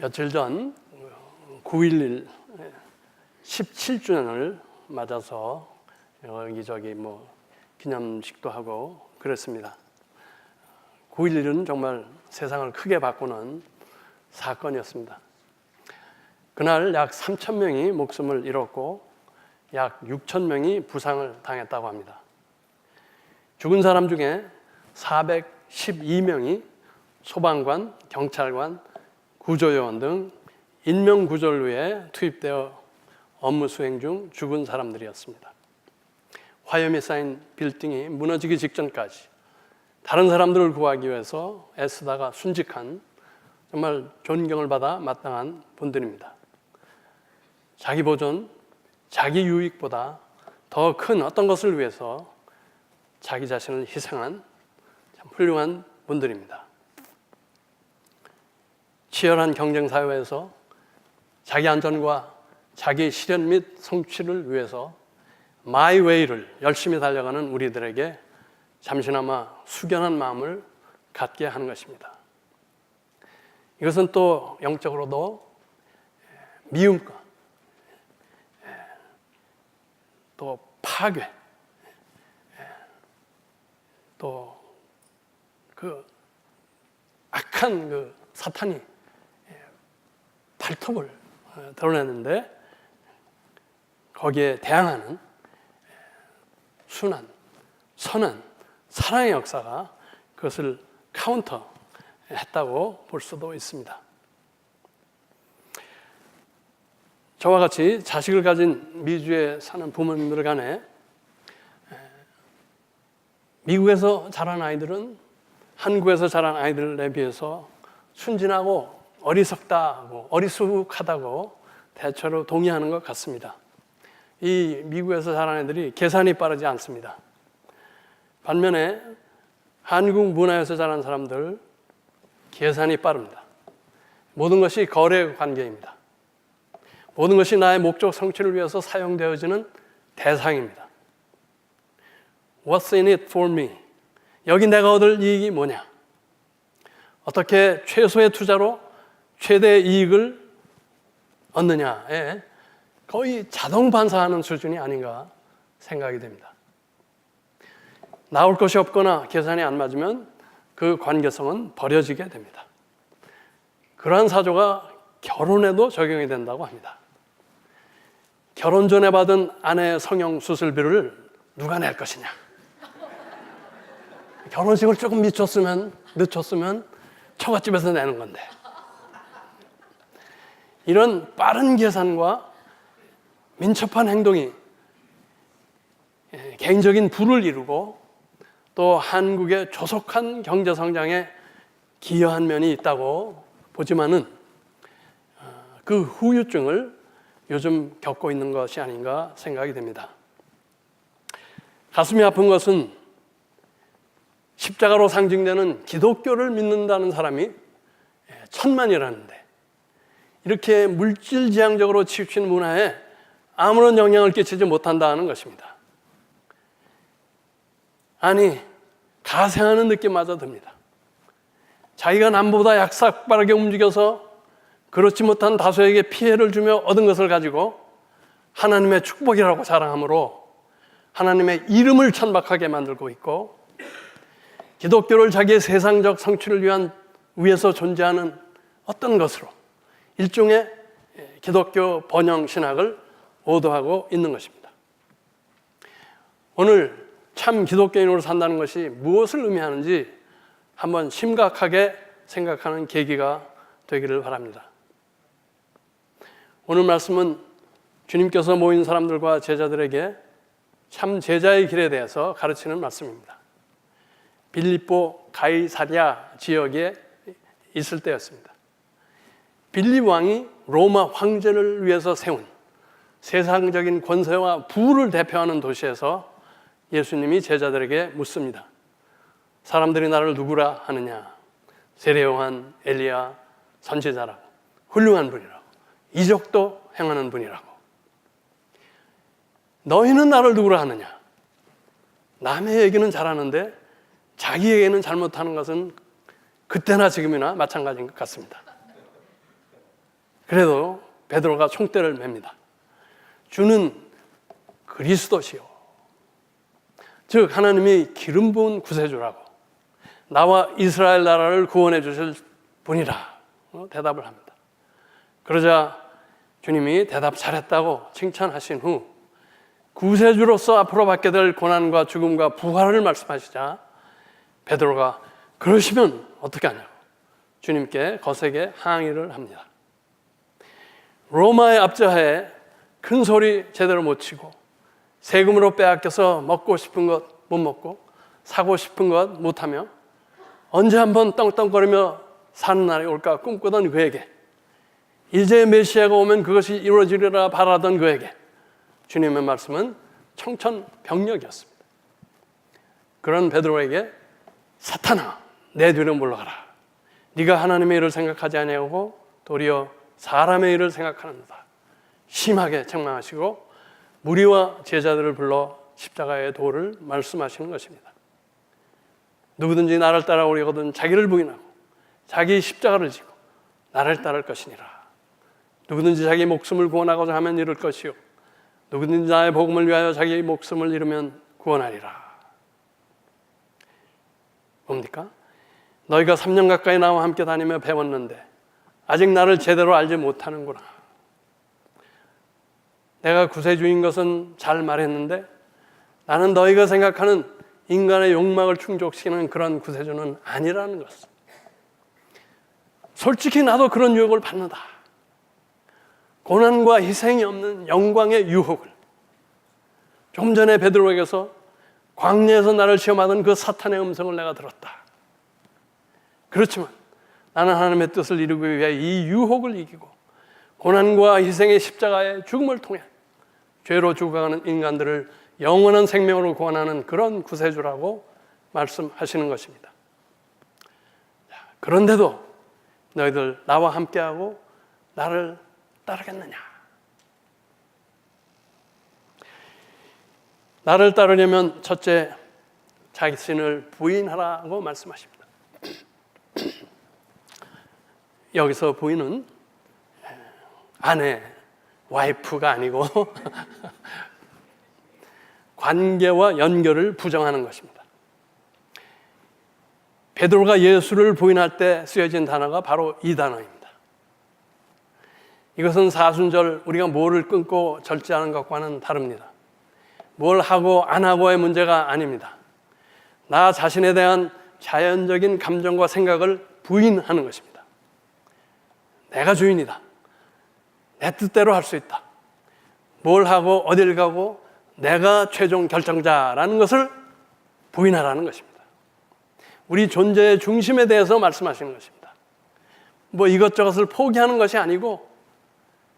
며칠 전 9.11 17주년을 맞아서 여기저기 기념식도 하고 그랬습니다. 9.11은 정말 세상을 크게 바꾸는 사건이었습니다. 그날 약 3,000명이 목숨을 잃었고 약 6,000명이 부상을 당했다고 합니다. 죽은 사람 중에 412명이 소방관, 경찰관, 구조요원 등 인명구조를 투입되어 업무 수행 중 죽은 사람들이었습니다. 화염이 쌓인 빌딩이 무너지기 직전까지 다른 사람들을 구하기 위해서 애쓰다가 순직한 정말 존경을 받아 마땅한 분들입니다. 자기 보존, 자기 유익보다 더 큰 어떤 것을 위해서 자기 자신을 희생한 참 훌륭한 분들입니다. 치열한 경쟁 사회에서 자기 안전과 자기 실현 및 성취를 위해서 마이 웨이를 열심히 달려가는 우리들에게 잠시나마 숙연한 마음을 갖게 하는 것입니다. 이것은 또 영적으로도 미움과 또 파괴, 또 그 악한 그 사탄이 발톱을 드러내는데 거기에 대항하는 순한, 선한 사랑의 역사가 그것을 카운터했다고 볼 수도 있습니다. 저와 같이 자식을 가진 미주에 사는 부모님들 간에 미국에서 자란 아이들은 한국에서 자란 아이들에 비해서 순진하고 어리석다고 어리숙하다고 대체로 동의하는 것 같습니다. 이 미국에서 자란 애들이 계산이 빠르지 않습니다. 반면에 한국 문화에서 자란 사람들 계산이 빠릅니다. 모든 것이 거래 관계입니다. 모든 것이 나의 목적 성취를 위해서 사용되어지는 대상입니다. What's in it for me? 여기 내가 얻을 이익이 뭐냐? 어떻게 최소의 투자로 최대의 이익을 얻느냐에 거의 자동 반사하는 수준이 아닌가 생각이 됩니다. 나올 것이 없거나 계산이 안 맞으면 그 관계성은 버려지게 됩니다. 그러한 사조가 결혼에도 적용이 된다고 합니다. 결혼 전에 받은 아내의 성형 수술비를 누가 낼 것이냐? 결혼식을 조금 늦췄으면 처갓집에서 내는 건데. 이런 빠른 계산과 민첩한 행동이 개인적인 부를 이루고 또 한국의 조속한 경제 성장에 기여한 면이 있다고 보지만은 그 후유증을 요즘 겪고 있는 것이 아닌가 생각이 됩니다. 가슴이 아픈 것은 십자가로 상징되는 기독교를 믿는다는 사람이 천만이라는데 이렇게 물질지향적으로 치우친 문화에 아무런 영향을 끼치지 못한다는 것입니다. 아니, 가생하는 느낌마저 듭니다. 자기가 남보다 약삭빠르게 움직여서 그렇지 못한 다수에게 피해를 주며 얻은 것을 가지고 하나님의 축복이라고 자랑함으로 하나님의 이름을 천박하게 만들고 있고 기독교를 자기의 세상적 성취를 위해서 존재하는 어떤 것으로 일종의 기독교 번영 신학을 오도하고 있는 것입니다. 오늘 참 기독교인으로 산다는 것이 무엇을 의미하는지 한번 심각하게 생각하는 계기가 되기를 바랍니다. 오늘 말씀은 주님께서 모인 사람들과 제자들에게 참 제자의 길에 대해서 가르치는 말씀입니다. 빌립보 가이사랴 지역에 있을 때였습니다. 빌립 왕이 로마 황제를 위해서 세운 세상적인 권세와 부를 대표하는 도시에서 예수님이 제자들에게 묻습니다. 사람들이 나를 누구라 하느냐? 세례 요한, 엘리야, 선지자라고, 훌륭한 분이라고, 이적도 행하는 분이라고. 너희는 나를 누구라 하느냐? 남의 얘기는 잘하는데 자기 얘기는 잘못하는 것은 그때나 지금이나 마찬가지인 것 같습니다. 그래도 베드로가 총대를 맵니다. 주는 그리스도시요, 즉 하나님이 기름 부은 구세주라고, 나와 이스라엘 나라를 구원해 주실 분이라 대답을 합니다. 그러자 주님이 대답 잘했다고 칭찬하신 후 구세주로서 앞으로 받게 될 고난과 죽음과 부활을 말씀하시자 베드로가 그러시면 어떻게 하냐고 주님께 거세게 항의를 합니다. 로마의 압제하에 큰 소리 제대로 못 치고 세금으로 빼앗겨서 먹고 싶은 것 못 먹고 사고 싶은 것 못하며 언제 한번 떵떵거리며 사는 날이 올까 꿈꾸던 그에게, 이제 메시아가 오면 그것이 이루어지리라 바라던 그에게 주님의 말씀은 청천벽력이었습니다. 그런 베드로에게 사탄아, 내 뒤로 물러가라. 네가 하나님의 일을 생각하지 아니하고 도리어 사람의 일을 생각하는다. 심하게 책망하시고 무리와 제자들을 불러 십자가의 도를 말씀하시는 것입니다. 누구든지 나를 따라오려거든 자기를 부인하고 자기 십자가를 지고 나를 따를 것이니라. 누구든지 자기 목숨을 구원하고자 하면 잃을 것이요 누구든지 나의 복음을 위하여 자기 목숨을 잃으면 구원하리라. 뭡니까? 너희가 3년 가까이 나와 함께 다니며 배웠는데 아직 나를 제대로 알지 못하는구나. 내가 구세주인 것은 잘 말했는데 나는 너희가 생각하는 인간의 욕망을 충족시키는 그런 구세주는 아니라는 것을. 솔직히 나도 그런 유혹을 받는다. 고난과 희생이 없는 영광의 유혹을. 좀 전에 베드로에게서 광야에서 나를 시험하던 그 사탄의 음성을 내가 들었다. 그렇지만 나는 하나님의 뜻을 이루기 위해 이 유혹을 이기고 고난과 희생의 십자가의 죽음을 통해 죄로 죽어가는 인간들을 영원한 생명으로 구원하는 그런 구세주라고 말씀하시는 것입니다. 그런데도 너희들 나와 함께하고 나를 따르겠느냐? 나를 따르려면 첫째, 자신을 부인하라고 말씀하십니다. 여기서 부인은 아내, 와이프가 아니고 관계와 연결을 부정하는 것입니다. 베드로가 예수를 부인할 때 쓰여진 단어가 바로 이 단어입니다. 이것은 사순절 우리가 뭐를 끊고 절제하는 것과는 다릅니다. 뭘 하고 안 하고의 문제가 아닙니다. 나 자신에 대한 자연적인 감정과 생각을 부인하는 것입니다. 내가 주인이다. 내 뜻대로 할 수 있다. 뭘 하고 어딜 가고 내가 최종 결정자라는 것을 부인하라는 것입니다. 우리 존재의 중심에 대해서 말씀하시는 것입니다. 뭐 이것저것을 포기하는 것이 아니고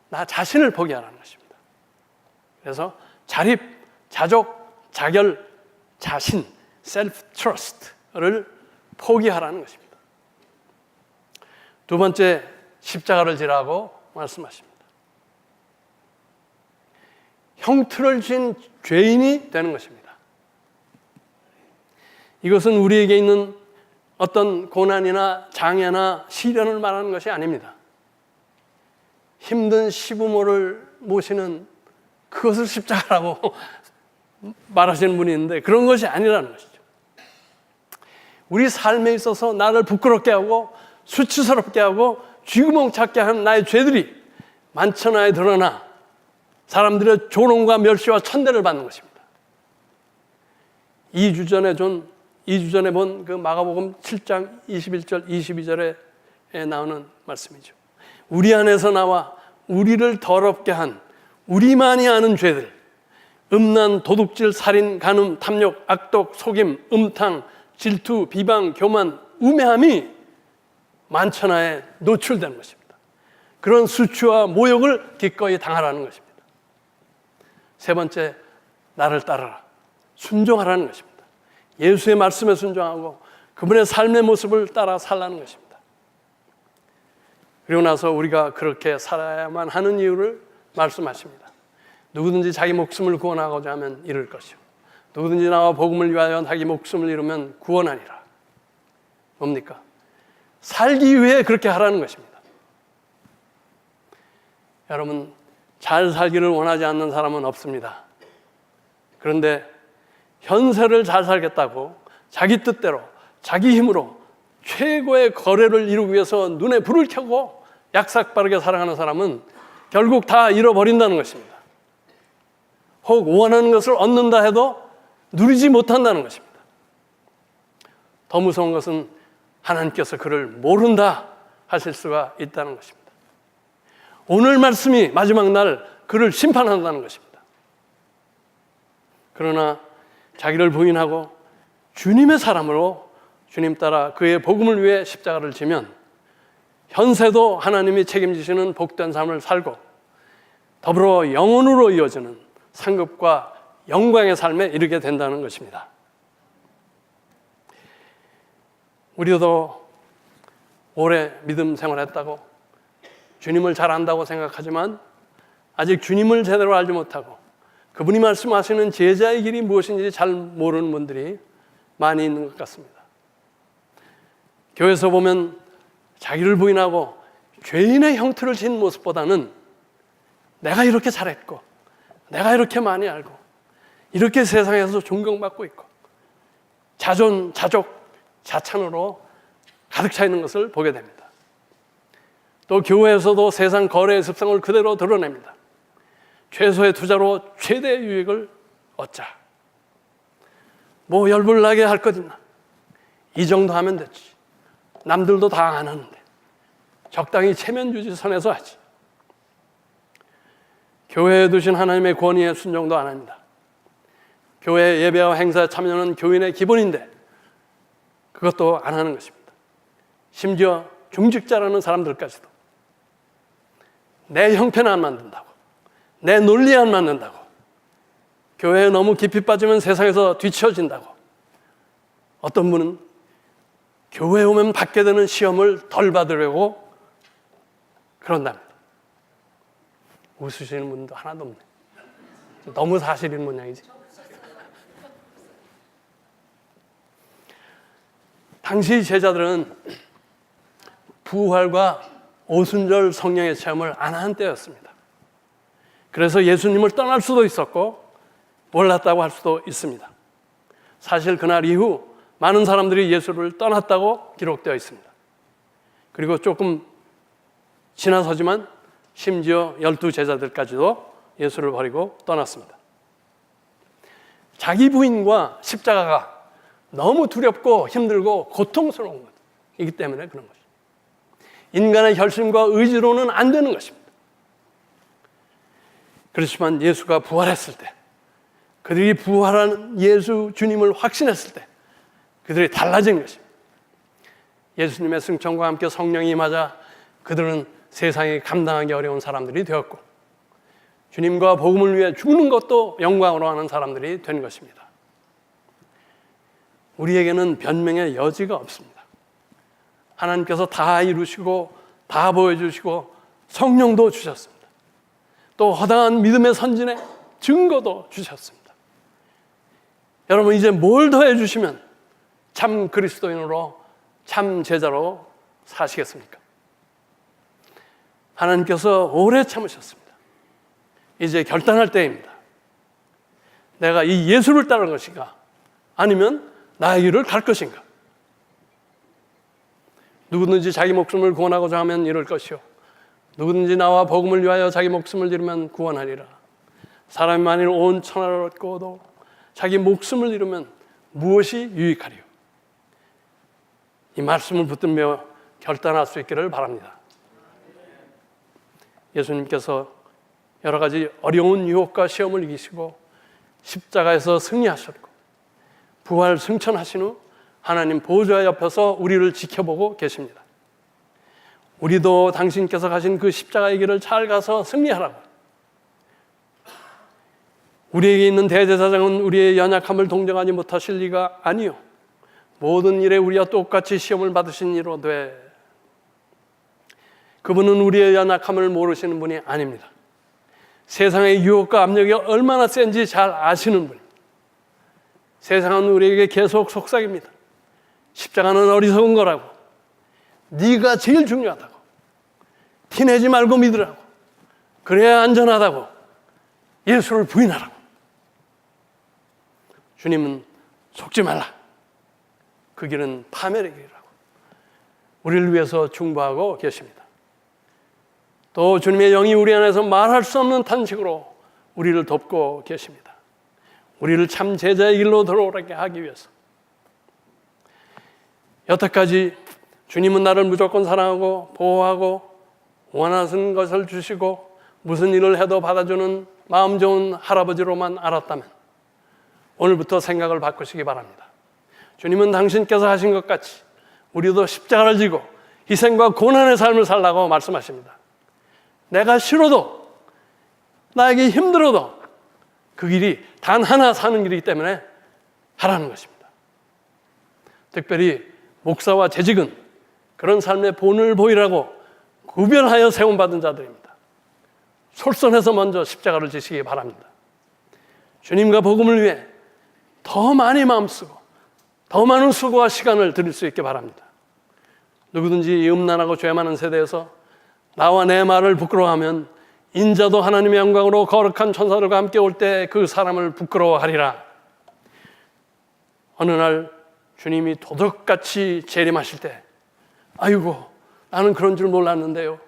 나 자신을 포기하라는 것입니다. 그래서 자립, 자족, 자결, 자신, self-trust를 포기하라는 것입니다. 두 번째, 십자가를 지라고 말씀하십니다. 형틀을 진 죄인이 되는 것입니다. 이것은 우리에게 있는 어떤 고난이나 장애나 시련을 말하는 것이 아닙니다. 힘든 시부모를 모시는 그것을 십자가라고 말하시는 분이 있는데 그런 것이 아니라는 것이죠. 우리 삶에 있어서 나를 부끄럽게 하고 수치스럽게 하고 쥐구멍 찾게 하는 나의 죄들이 만천하에 드러나 사람들의 조롱과 멸시와 천대를 받는 것입니다. 2주 전에 본 그 마가복음 7장 21절 22절에 나오는 말씀이죠. 우리 안에서 나와 우리를 더럽게 한 우리만이 아는 죄들, 음란, 도둑질, 살인, 간음, 탐욕, 악독, 속임, 음탕, 질투, 비방, 교만, 우매함이 만천하에 노출되는 것입니다. 그런 수치와 모욕을 기꺼이 당하라는 것입니다. 세 번째, 나를 따르라. 순종하라는 것입니다. 예수의 말씀에 순종하고 그분의 삶의 모습을 따라 살라는 것입니다. 그리고 나서 우리가 그렇게 살아야만 하는 이유를 말씀하십니다. 누구든지 자기 목숨을 구원하고자 하면 잃을 것이요 누구든지 나와 복음을 위하여 자기 목숨을 잃으면 구원하리라. 뭡니까? 살기 위해 그렇게 하라는 것입니다. 여러분, 잘 살기를 원하지 않는 사람은 없습니다. 그런데 현세를 잘 살겠다고 자기 뜻대로 자기 힘으로 최고의 거래를 이루기 위해서 눈에 불을 켜고 약삭빠르게 살아가는 사람은 결국 다 잃어버린다는 것입니다. 혹 원하는 것을 얻는다 해도 누리지 못한다는 것입니다. 더 무서운 것은 하나님께서 그를 모른다 하실 수가 있다는 것입니다. 오늘 말씀이 마지막 날 그를 심판한다는 것입니다. 그러나 자기를 부인하고 주님의 사람으로 주님 따라 그의 복음을 위해 십자가를 지면 현세도 하나님이 책임지시는 복된 삶을 살고 더불어 영원으로 이어지는 상급과 영광의 삶에 이르게 된다는 것입니다. 우리도 오래 믿음 생활했다고 주님을 잘 안다고 생각하지만 아직 주님을 제대로 알지 못하고 그분이 말씀하시는 제자의 길이 무엇인지 잘 모르는 분들이 많이 있는 것 같습니다. 교회에서 보면 자기를 부인하고 죄인의 형태를 진 모습보다는 내가 이렇게 잘했고 내가 이렇게 많이 알고 이렇게 세상에서 존경받고 있고 자존, 자족, 자찬으로 가득 차 있는 것을 보게 됩니다. 또 교회에서도 세상 거래의 습성을 그대로 드러냅니다. 최소의 투자로 최대의 유익을 얻자. 뭐 열불나게 할 것 있나? 이 정도 하면 됐지. 남들도 다 안 하는데 적당히 체면유지 선에서 하지. 교회에 두신 하나님의 권위에 순종도 안 합니다. 교회 예배와 행사에 참여는 교인의 기본인데 그것도 안 하는 것입니다. 심지어 중직자라는 사람들까지도 내 형편에 안 맞는다고, 내 논리에 안 맞는다고, 교회에 너무 깊이 빠지면 세상에서 뒤처진다고, 어떤 분은 교회에 오면 받게 되는 시험을 덜 받으려고 그런답니다. 웃으시는 분도 하나도 없네. 너무 사실인 모양이지. 당시 제자들은 부활과 오순절 성령의 체험을 안 한 때였습니다. 그래서 예수님을 떠날 수도 있었고 몰랐다고 할 수도 있습니다. 사실 그날 이후 많은 사람들이 예수를 떠났다고 기록되어 있습니다. 그리고 조금 지나서지만 심지어 12제자들까지도 예수를 버리고 떠났습니다. 자기 부인과 십자가가 너무 두렵고 힘들고 고통스러운 것이기 때문에 그런 것입니다. 인간의 결심과 의지로는 안 되는 것입니다. 그렇지만 예수가 부활했을 때, 그들이 부활한 예수 주님을 확신했을 때 그들이 달라진 것입니다. 예수님의 승천과 함께 성령이 임하자 그들은 세상이 감당하기 어려운 사람들이 되었고 주님과 복음을 위해 죽는 것도 영광으로 하는 사람들이 된 것입니다. 우리에게는 변명의 여지가 없습니다. 하나님께서 다 이루시고 다 보여주시고 성령도 주셨습니다. 또 허다한 믿음의 선진의 증거도 주셨습니다. 여러분, 이제 뭘 더해 주시면 참 그리스도인으로 참 제자로 사시겠습니까? 하나님께서 오래 참으셨습니다. 이제 결단할 때입니다. 내가 이 예수를 따를 것인가 아니면 나의 길을 갈 것인가? 누구든지 자기 목숨을 구원하고자 하면 이룰 것이요 누구든지 나와 복음을 위하여 자기 목숨을 잃으면 구원하리라. 사람이 만일 온 천하를 얻고도 자기 목숨을 잃으면 무엇이 유익하리요? 이 말씀을 붙들며 결단할 수 있기를 바랍니다. 예수님께서 여러 가지 어려운 유혹과 시험을 이기시고 십자가에서 승리하셨고 부활 승천하신 후 하나님 보좌 옆에서 우리를 지켜보고 계십니다. 우리도 당신께서 가신 그 십자가의 길을 잘 가서 승리하라고. 우리에게 있는 대제사장은 우리의 연약함을 동정하지 못하실 리가 아니요 모든 일에 우리와 똑같이 시험을 받으신 이로되 그분은 우리의 연약함을 모르시는 분이 아닙니다. 세상의 유혹과 압력이 얼마나 센지 잘 아시는 분입니다. 세상은 우리에게 계속 속삭입니다. 십자가는 어리석은 거라고, 네가 제일 중요하다고, 티내지 말고 믿으라고, 그래야 안전하다고 예수를 부인하라고. 주님은 속지 말라. 그 길은 파멸의 길이라고 우리를 위해서 중보하고 계십니다. 또 주님의 영이 우리 안에서 말할 수 없는 탄식으로 우리를 돕고 계십니다. 우리를 참 제자의 길로 들어오게 하기 위해서. 여태까지 주님은 나를 무조건 사랑하고 보호하고 원하는 것을 주시고 무슨 일을 해도 받아주는 마음 좋은 할아버지로만 알았다면 오늘부터 생각을 바꾸시기 바랍니다. 주님은 당신께서 하신 것 같이 우리도 십자가를 지고 희생과 고난의 삶을 살라고 말씀하십니다. 내가 싫어도 나에게 힘들어도 그 길이 단 하나 사는 길이기 때문에 하라는 것입니다. 특별히 목사와 재직은 그런 삶의 본을 보이라고 구별하여 세움받은 자들입니다. 솔선해서 먼저 십자가를 지시기 바랍니다. 주님과 복음을 위해 더 많이 마음쓰고 더 많은 수고와 시간을 드릴 수 있게 바랍니다. 누구든지 이 음란하고 죄 많은 세대에서 나와 내 말을 부끄러워하면 인자도 하나님의 영광으로 거룩한 천사들과 함께 올 때 그 사람을 부끄러워하리라. 어느 날 주님이 도둑같이 재림하실 때 아이고 나는 그런 줄 몰랐는데요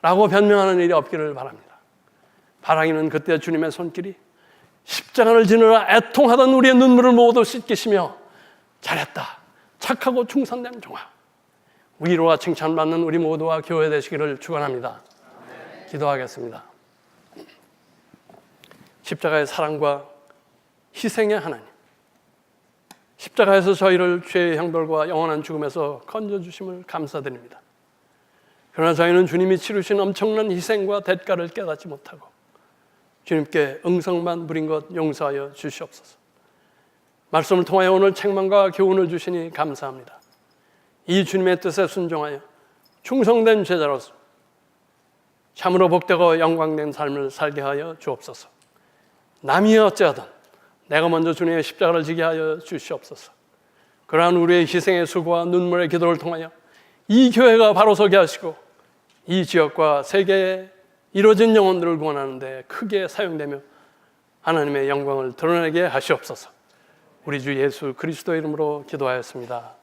라고 변명하는 일이 없기를 바랍니다. 바라기는 그때 주님의 손길이 십자가를 지느라 애통하던 우리의 눈물을 모두 씻기시며 잘했다 착하고 충성된 종아 위로와 칭찬받는 우리 모두와 교회 되시기를 축원합니다. 기도하겠습니다. 십자가의 사랑과 희생의 하나님, 십자가에서 저희를 죄의 형벌과 영원한 죽음에서 건져주심을 감사드립니다. 그러나 저희는 주님이 치르신 엄청난 희생과 대가를 깨닫지 못하고 주님께 응성만 부린 것 용서하여 주시옵소서. 말씀을 통하여 오늘 책망과 교훈을 주시니 감사합니다. 이 주님의 뜻에 순종하여 충성된 제자로서 참으로 복되고 영광된 삶을 살게 하여 주옵소서. 남이 어찌하든 내가 먼저 주님의 십자가를 지게 하여 주시옵소서. 그러한 우리의 희생의 수고와 눈물의 기도를 통하여 이 교회가 바로 서게 하시고 이 지역과 세계에 이루어진 영혼들을 구원하는 데 크게 사용되며 하나님의 영광을 드러내게 하시옵소서. 우리 주 예수 그리스도의 이름으로 기도하였습니다.